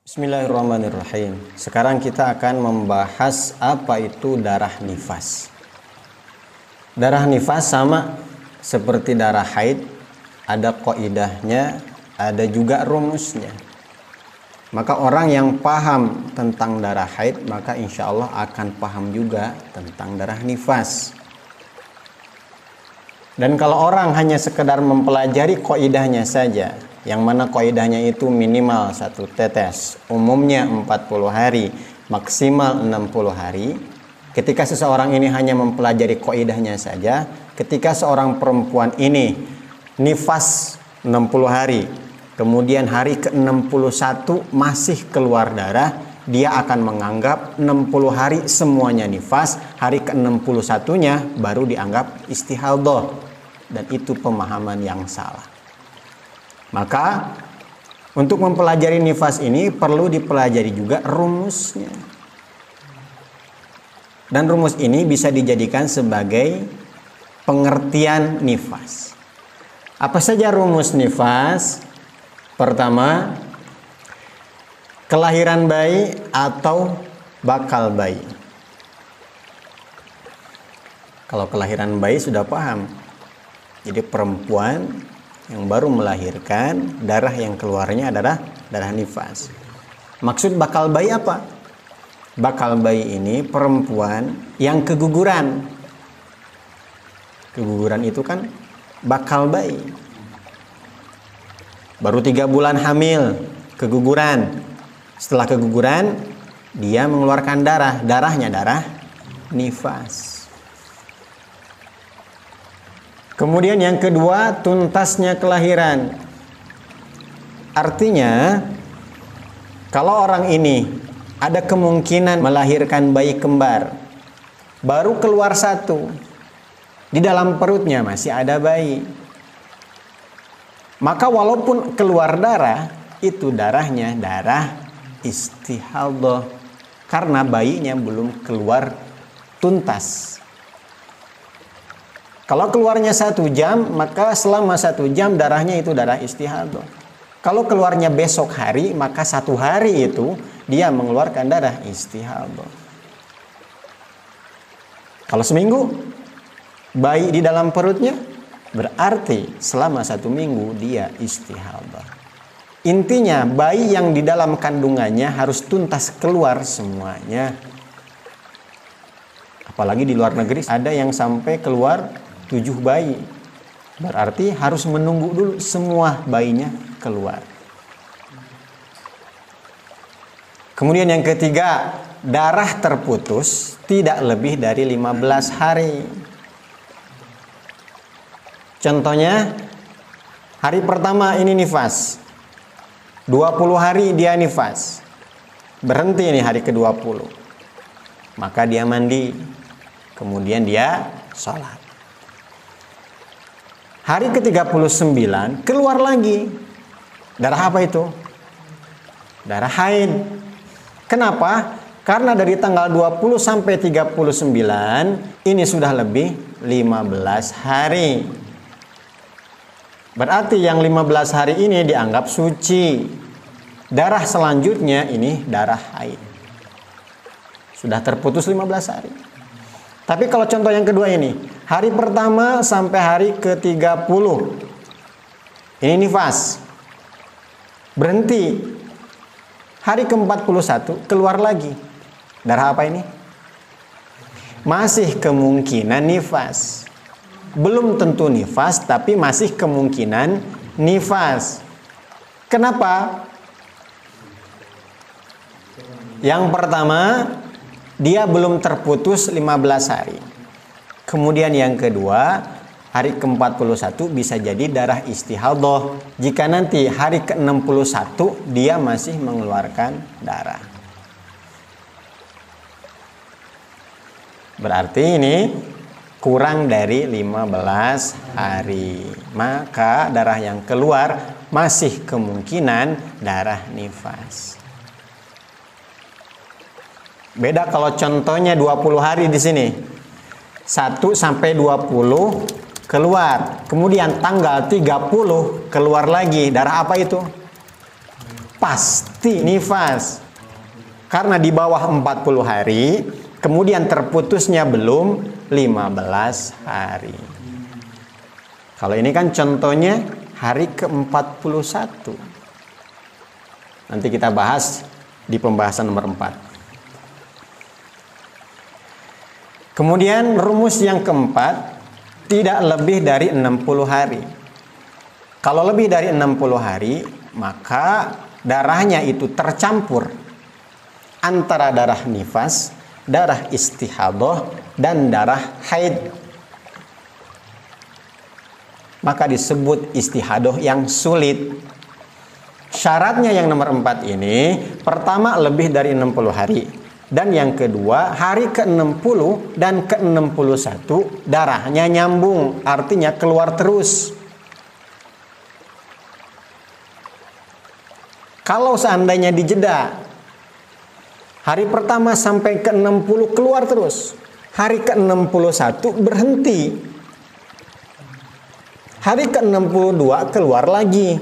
Bismillahirrahmanirrahim. Sekarang kita akan membahas apa itu darah nifas. Darah nifas sama seperti darah haid, ada qaidahnya, ada juga rumusnya. Maka orang yang paham tentang darah haid, maka insya Allah akan paham juga tentang darah nifas. Dan kalau orang hanya sekedar mempelajari qaidahnya saja, yang mana qaidahnya itu minimal 1 tetes, umumnya 40 hari, maksimal 60 hari. Ketika seseorang ini hanya mempelajari qaidahnya saja, ketika seorang perempuan ini nifas 60 hari, kemudian hari ke-61 masih keluar darah, dia akan menganggap 60 hari semuanya nifas, hari ke-61-nya baru dianggap istihadah. Dan itu pemahaman yang salah. Maka untuk mempelajari nifas ini perlu dipelajari juga rumusnya. Dan rumus ini bisa dijadikan sebagai pengertian nifas. Apa saja rumus nifas? Pertama, kelahiran bayi atau bakal bayi. Kalau kelahiran bayi sudah paham. Jadi perempuan yang baru melahirkan, darah yang keluarnya adalah darah nifas. Maksud bakal bayi apa? Bakal bayi ini perempuan yang keguguran. Keguguran itu kan bakal bayi. Baru 3 bulan hamil, keguguran. Setelah keguguran, dia mengeluarkan darah. Darahnya darah nifas. Kemudian yang kedua, tuntasnya kelahiran. Artinya, kalau orang ini ada kemungkinan melahirkan bayi kembar, baru keluar 1, di dalam perutnya masih ada bayi. Maka walaupun keluar darah, itu darahnya darah istihadah, karena bayinya belum keluar tuntas. Kalau keluarnya 1 jam, maka selama 1 jam darahnya itu darah istihadah. Kalau keluarnya besok hari, maka 1 hari itu dia mengeluarkan darah istihadah. Kalau seminggu, bayi di dalam perutnya, berarti selama 1 minggu dia istihadah. Intinya, bayi yang di dalam kandungannya harus tuntas keluar semuanya. Apalagi di luar negeri ada yang sampai keluar 7 bayi. Berarti harus menunggu dulu semua bayinya keluar. Kemudian yang ketiga, darah terputus tidak lebih dari 15 hari. Contohnya, hari pertama ini nifas. 20 hari dia nifas. Berhenti ini hari ke-20. Maka dia mandi. Kemudian dia sholat. Hari ke-39 keluar lagi. Darah apa itu? Darah haid. Kenapa? Karena dari tanggal 20 sampai 39 ini sudah lebih 15 hari. Berarti yang 15 hari ini dianggap suci. Darah selanjutnya ini darah haid. Sudah terputus 15 hari. Tapi kalau contoh yang kedua ini, hari pertama sampai hari ke-30, ini nifas, berhenti. Hari ke-41 keluar lagi. Darah apa ini? Masih kemungkinan nifas. Belum tentu nifas, tapi masih kemungkinan nifas. Kenapa? Yang pertama, dia belum terputus 15 hari. Kemudian yang kedua, hari ke-41 bisa jadi darah istihadah. Jika nanti hari ke-61 dia masih mengeluarkan darah. Berarti ini kurang dari 15 hari. Maka darah yang keluar masih kemungkinan darah nifas. Beda kalau contohnya 20 hari di sini. 1 sampai 20 keluar. Kemudian tanggal 30 keluar lagi. Darah apa itu? pasti nifas. Karena di bawah 40 hari, kemudian terputusnya belum 15 hari. Kalau ini kan contohnya hari ke-41. Nanti kita bahas di pembahasan nomor 4. Kemudian rumus yang keempat, tidak lebih dari 60 hari. Kalau lebih dari 60 hari, maka darahnya itu tercampur antara darah nifas, darah istihadah, dan darah haid. Maka disebut istihadah yang sulit. Syaratnya yang nomor 4 ini, pertama lebih dari 60 hari. Dan yang kedua, hari ke-60 dan ke-61 darahnya nyambung, artinya keluar terus. Kalau seandainya dijeda, hari pertama sampai ke-60 keluar terus, hari ke-61 berhenti, hari ke-62 keluar lagi.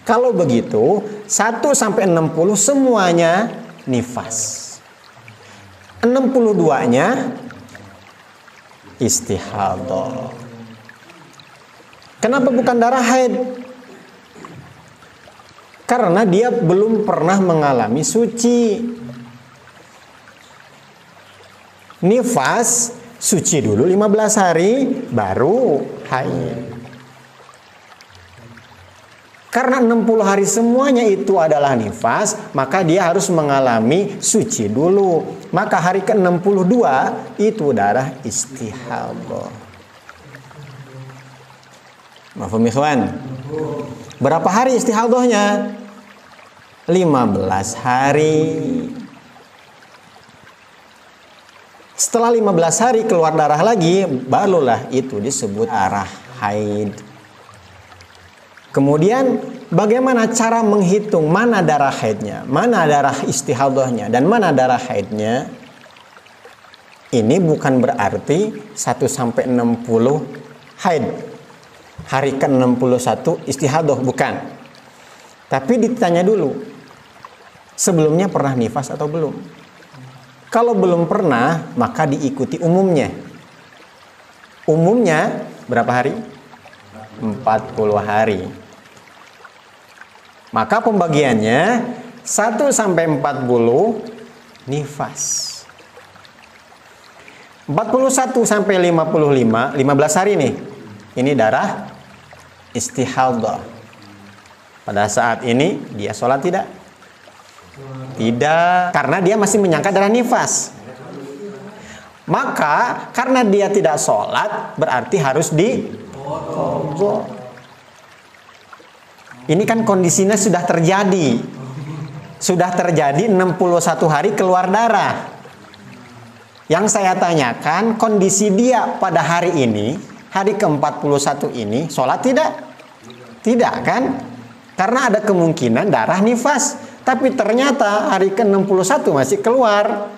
Kalau begitu, 1 sampai 60 semuanya nifas. 62-nya istihadah. Kenapa bukan darah haid? Karena dia belum pernah mengalami suci. Nifas suci dulu 15 hari baru haid. Karena 60 hari semuanya itu adalah nifas, maka dia harus mengalami suci dulu. Maka hari ke-62 itu darah istihadah. Mafhum ikhwan? Berapa hari istihadahnya? 15 hari. Setelah 15 hari keluar darah lagi, barulah itu disebut darah haid. Kemudian bagaimana cara menghitung mana darah haidnya, mana darah istihadahnya, dan mana darah haidnya? Ini bukan berarti 1 sampai 60 haid. Hari ke-61 istihadah, bukan. Tapi ditanya dulu, sebelumnya pernah nifas atau belum? Kalau belum pernah, maka diikuti umumnya. Umumnya berapa hari? 40 hari. Maka pembagiannya 1 sampai 40 nifas. 41 sampai 55, 15 hari nih. Ini darah istihadah. Pada saat ini dia sholat tidak? Tidak, karena dia masih menyangka darah nifas. Maka karena dia tidak sholat, berarti harus diqadha. Ini kan kondisinya sudah terjadi. Sudah terjadi 61 hari keluar darah. Yang saya tanyakan, kondisi dia pada hari ini, hari ke-41 ini, sholat tidak? Tidak kan? Karena ada kemungkinan darah nifas. Tapi ternyata hari ke-61 masih keluar.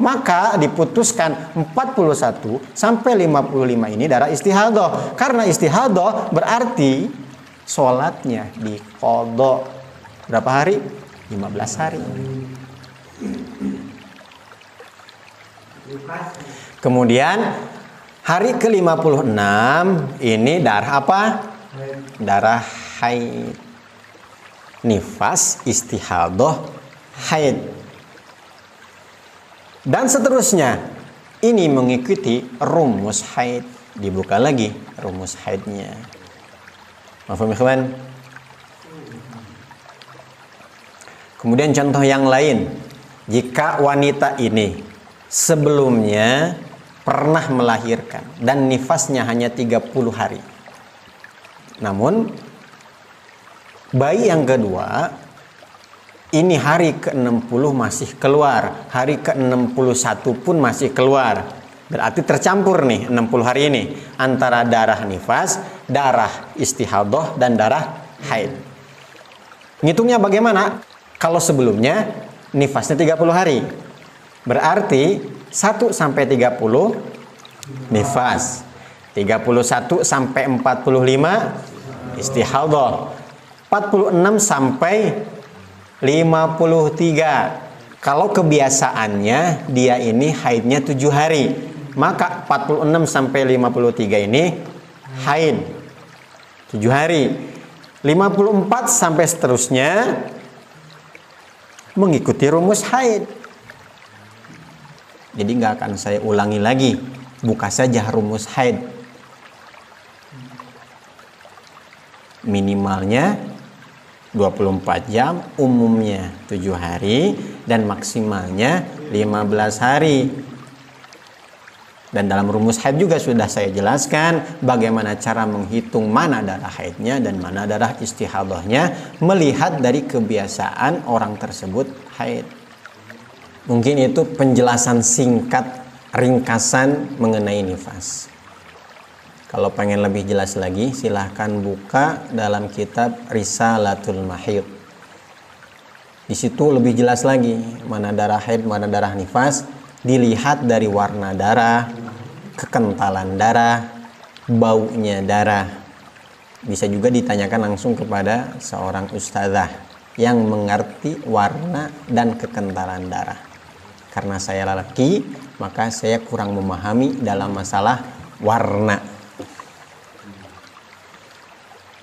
Maka diputuskan 41 sampai 55 ini darah istihadah. Karena istihadah berarti sholatnya diqadha. Berapa hari? 15 hari. Kemudian hari ke-56 ini darah apa? Darah haid. Nifas, istihadah, haid. Dan seterusnya. Ini mengikuti rumus haid. Dibuka lagi rumus haidnya. Mafhum ikhwan? Kemudian contoh yang lain. Jika wanita ini sebelumnya pernah melahirkan dan nifasnya hanya 30 hari. Namun bayi yang kedua ini hari ke-60 masih keluar, hari ke-61 pun masih keluar. Berarti tercampur nih 60 hari ini antara darah nifas, darah istihadah, dan darah haid. Ngitungnya bagaimana? Kalau sebelumnya nifasnya 30 hari. Berarti 1 sampai 30 nifas. 31 sampai 45 istihadah. 46 sampai 53. Kalau kebiasaannya dia ini haidnya 7 hari, maka 46 sampai 53 ini haid 7 hari. 54 sampai seterusnya mengikuti rumus haid. Jadi nggak akan saya ulangi lagi. Buka saja rumus haid. Minimalnya 24 jam, umumnya 7 hari, dan maksimalnya 15 hari. Dan dalam rumus haid juga sudah saya jelaskan bagaimana cara menghitung mana darah haidnya dan mana darah istihadahnya melihat dari kebiasaan orang tersebut haid. Mungkin itu penjelasan singkat ringkasan mengenai nifas. Kalau pengen lebih jelas lagi silahkan buka dalam kitab Risalatul Mahid. Di situ lebih jelas lagi mana darah haid, mana darah nifas. Dilihat dari warna darah, kekentalan darah, baunya darah. Bisa juga ditanyakan langsung kepada seorang ustazah yang mengerti warna dan kekentalan darah. Karena saya lelaki, maka saya kurang memahami dalam masalah warna.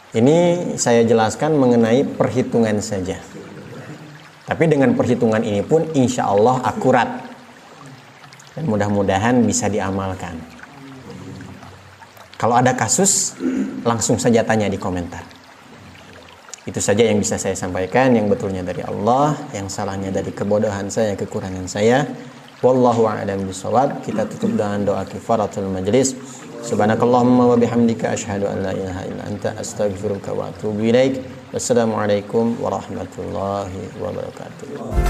Ini saya jelaskan mengenai perhitungan saja. Tapi dengan perhitungan ini pun insya Allah akurat. Dan mudah-mudahan bisa diamalkan. Kalau ada kasus, langsung saja tanya di komentar. Itu saja yang bisa saya sampaikan. Yang betulnya dari Allah, yang salahnya dari kebodohan saya, kekurangan saya. Wallahu a'lam bishawab. Kita tutup dengan doa kifaratul majlis. Subhanakallahumma wa bihamdika asyhadu an la ilaha illa anta astaghfiruka wa atubu ilaik. Wassalamualaikum warahmatullahi wabarakatuh.